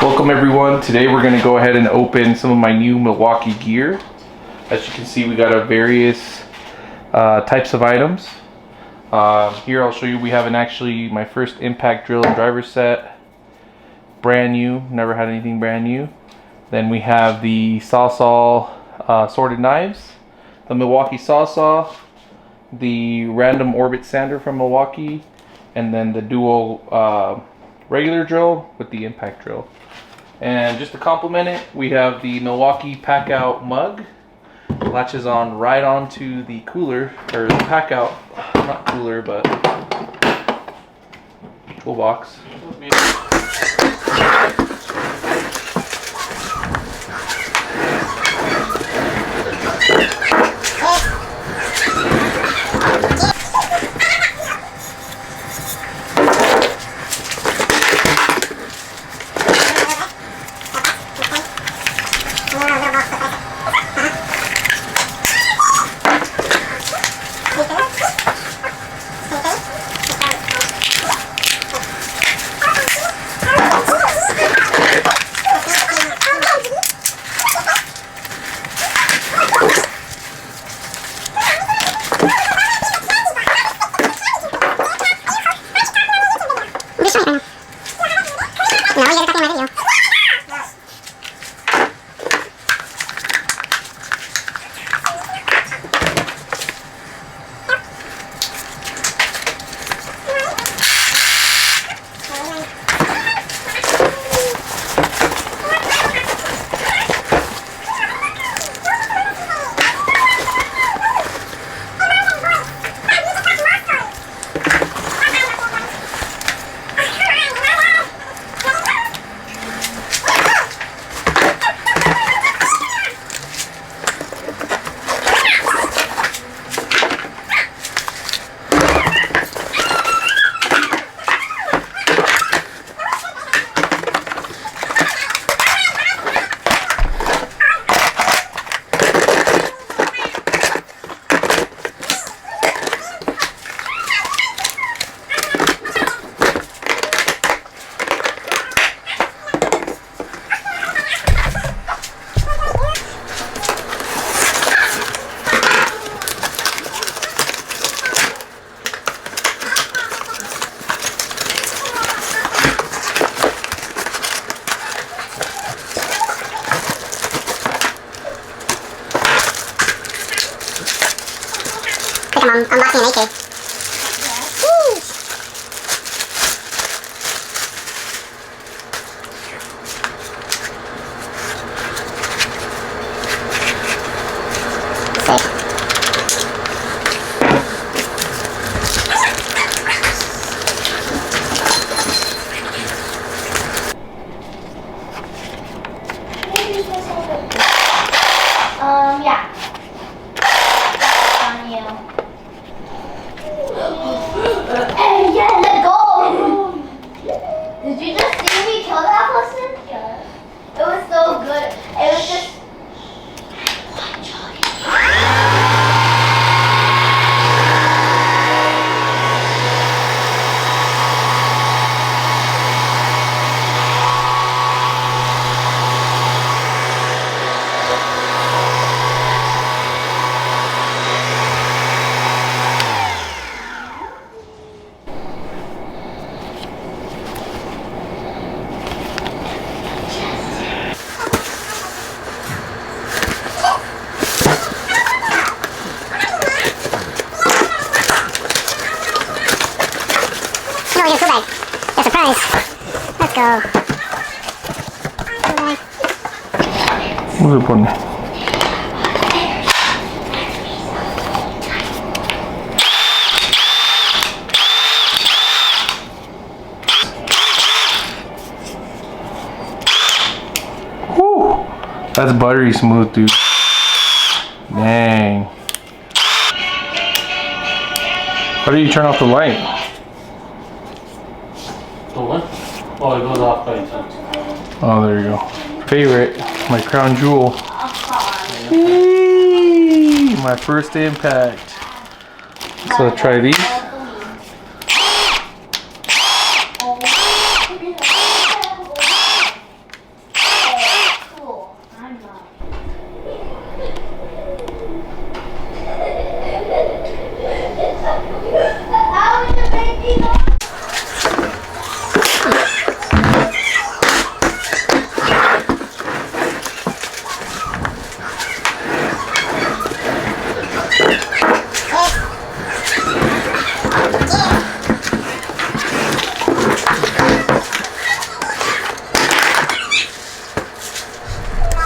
Welcome everyone. Today we're going to go ahead and open some of my new Milwaukee gear. As you can see, we got a various types of items. Here I'll show you we have my first impact drill and driver set. Brand new, never had anything brand new. Then we have the Sawzall sorted knives, the Milwaukee Sawzall, the random orbit sander from Milwaukee, and then the dual regular drill with the impact drill. And just to complement it, we have the Milwaukee PACKOUT mug. Latches on right onto the cooler, or the PACKOUT, not cooler, but toolbox. I'm unboxing an AK. Yeah. On you. Hey, yeah, let go! Did you just see me kill that person? Yeah. It was so good. It was just... No, we got a cool bag. Got a surprise. Let's go. What's it putting? Woo! That's buttery smooth, dude. Dang. How do you turn off the light? The what? Oh, it goes off by itself. Oh, there you go. Favorite, my crown jewel. Eee, my first impact. So try these.